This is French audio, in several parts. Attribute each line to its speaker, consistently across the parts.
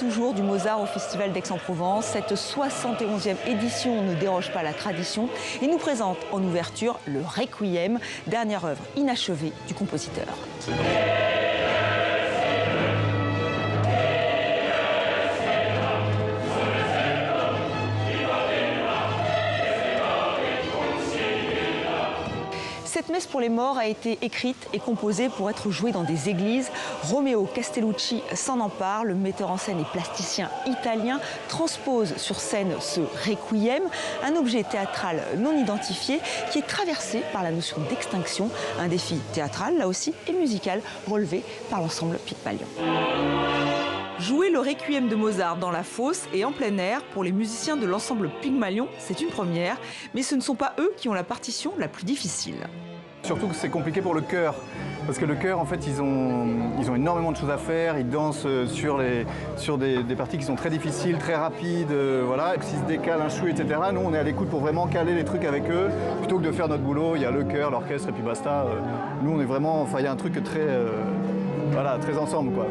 Speaker 1: toujours du Mozart au Festival d'Aix-en-Provence. Cette 71e édition ne déroge pas à la tradition et nous présente en ouverture le Requiem, dernière œuvre inachevée du compositeur. Cette messe pour les morts a été écrite et composée pour être jouée dans des églises. Romeo Castellucci s'en empare, le metteur en scène et plasticien italien transpose sur scène ce requiem, un objet théâtral non identifié qui est traversé par la notion d'extinction, un défi théâtral là aussi et musical relevé par l'ensemble Pygmalion. Jouer le Requiem de Mozart dans la fosse et en plein air, pour les musiciens de l'ensemble Pygmalion, c'est une première, mais ce ne sont pas eux qui ont la partition la plus difficile.
Speaker 2: Surtout que c'est compliqué pour le chœur, parce que le chœur, en fait, ils ont énormément de choses à faire, ils dansent sur des parties qui sont très difficiles, très rapides, voilà. S'ils se décalent un chou, etc., nous, on est à l'écoute pour vraiment caler les trucs avec eux, plutôt que de faire notre boulot, il y a le chœur, l'orchestre, et puis basta. Nous, on est vraiment, enfin, il y a un truc très, voilà, très ensemble, quoi.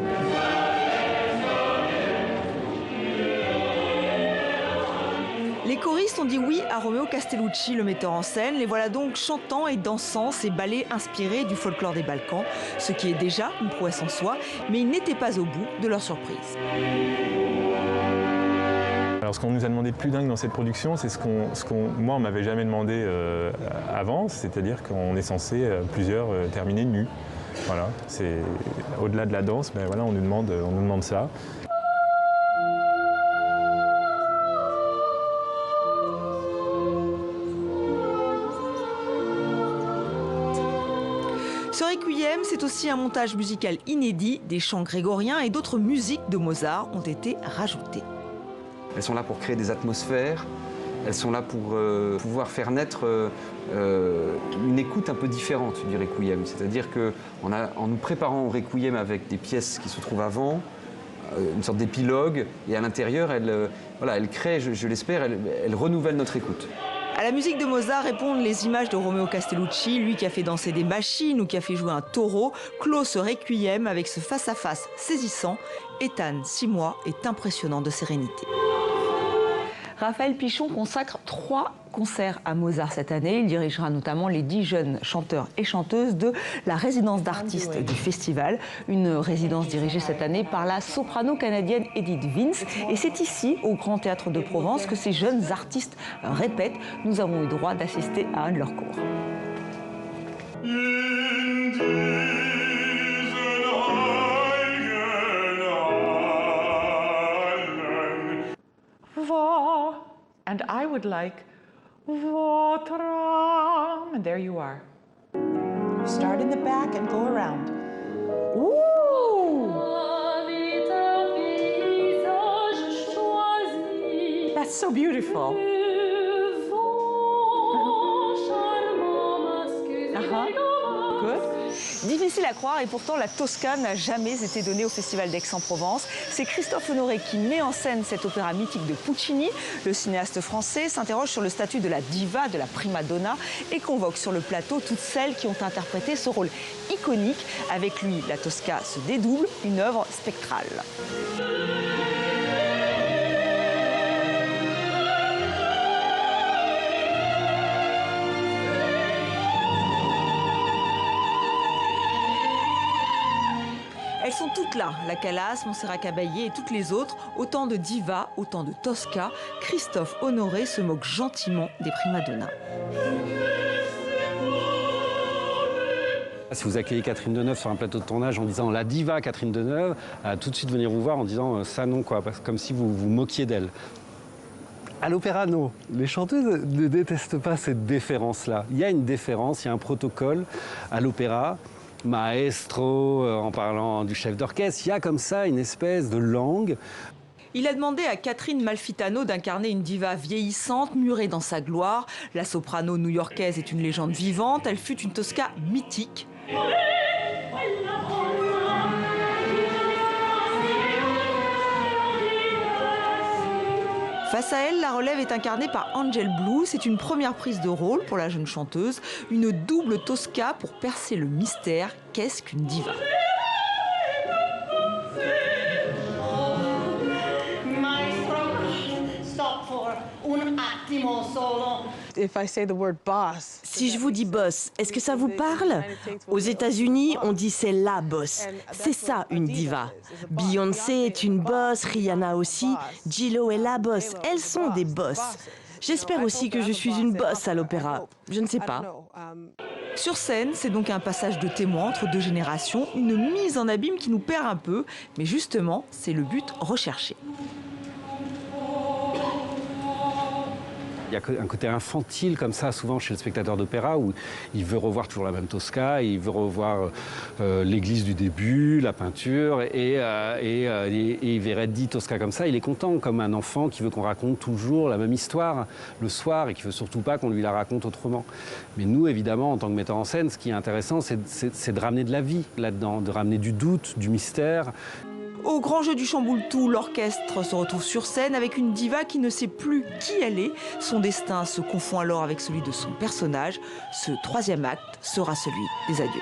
Speaker 1: Les choristes ont dit oui à Romeo Castellucci, le metteur en scène. Les voilà donc chantant et dansant ces ballets inspirés du folklore des Balkans, ce qui est déjà une prouesse en soi, mais ils n'étaient pas au bout de leur surprise.
Speaker 3: Alors ce qu'on nous a demandé de plus dingue dans cette production, c'est moi on m'avait jamais demandé avant, c'est-à-dire qu'on est censé plusieurs terminer nus. Voilà, c'est au-delà de la danse, mais voilà, on nous demande ça.
Speaker 1: Ce Requiem, c'est aussi un montage musical inédit. Des chants grégoriens et d'autres musiques de Mozart ont été rajoutées.
Speaker 4: Elles sont là pour créer des atmosphères, elles sont là pour pouvoir faire naître une écoute un peu différente du Requiem. C'est-à-dire qu'en nous préparant au Requiem avec des pièces qui se trouvent avant, une sorte d'épilogue, et à l'intérieur, elle crée, je l'espère, elle renouvelle notre écoute.
Speaker 1: À la musique de Mozart répondent les images de Romeo Castellucci, lui qui a fait danser des machines ou qui a fait jouer un taureau, clôt ce Requiem avec ce face-à-face saisissant. Ethan, 6 mois, est impressionnant de sérénité. Raphaël Pichon consacre 3 concerts à Mozart cette année. Il dirigera notamment les 10 jeunes chanteurs et chanteuses de la résidence d'artistes du festival. Une résidence dirigée cette année par la soprano canadienne Edith Vince. Et c'est ici, au Grand Théâtre de Provence, que ces jeunes artistes répètent. Nous avons eu droit d'assister à un de leurs cours.
Speaker 5: And I would like Votram, and there you are. Start in the back and go around. Ooh! That's so beautiful. Good.
Speaker 1: Difficile à croire et pourtant la Tosca n'a jamais été donnée au Festival d'Aix-en-Provence. C'est Christophe Honoré qui met en scène cet opéra mythique de Puccini. Le cinéaste français s'interroge sur le statut de la diva, de la prima donna et convoque sur le plateau toutes celles qui ont interprété ce rôle iconique. Avec lui, la Tosca se dédouble, une œuvre spectrale. Elles sont toutes là, la Calas, Montserrat Caballé et toutes les autres, autant de divas, autant de Tosca. Christophe Honoré se moque gentiment des primadonnas.
Speaker 6: Si vous accueillez Catherine Deneuve sur un plateau de tournage en disant la diva Catherine Deneuve, elle va tout de suite venir vous voir en disant ça non, quoi, comme si vous vous moquiez d'elle. À l'opéra, non. Les chanteuses ne détestent pas cette déférence-là. Il y a une déférence, il y a un protocole à l'opéra. Maestro, en parlant du chef d'orchestre, il y a comme ça une espèce de langue.
Speaker 1: Il a demandé à Catherine Malfitano d'incarner une diva vieillissante, murée dans sa gloire. La soprano new-yorkaise est une légende vivante, elle fut une Tosca mythique. Face à elle, la relève est incarnée par Angel Blue. C'est une première prise de rôle pour la jeune chanteuse. Une double Tosca pour percer le mystère. Qu'est-ce qu'une diva ?
Speaker 7: Si je vous dis boss, est-ce que ça vous parle? Aux États-Unis, on dit c'est la boss. C'est ça une diva. Beyoncé est une boss, Rihanna aussi, J-Lo est la boss. Elles sont des boss. J'espère aussi que je suis une boss à l'opéra. Je ne sais pas.
Speaker 1: Sur scène, c'est donc un passage de témoin entre deux générations, une mise en abîme qui nous perd un peu, mais justement, c'est le but recherché.
Speaker 6: Il y a un côté infantile comme ça, souvent chez le spectateur d'opéra, où il veut revoir toujours la même Tosca, il veut revoir l'église du début, la peinture, et il verrait 10 Tosca comme ça. Il est content, comme un enfant qui veut qu'on raconte toujours la même histoire le soir et qui veut surtout pas qu'on lui la raconte autrement. Mais nous, évidemment, en tant que metteur en scène, ce qui est intéressant, c'est de ramener de la vie là-dedans, de ramener du doute, du mystère.
Speaker 1: Au grand jeu du Chamboule-Tout, l'orchestre se retrouve sur scène avec une diva qui ne sait plus qui elle est. Son destin se confond alors avec celui de son personnage. Ce troisième acte sera celui des adieux.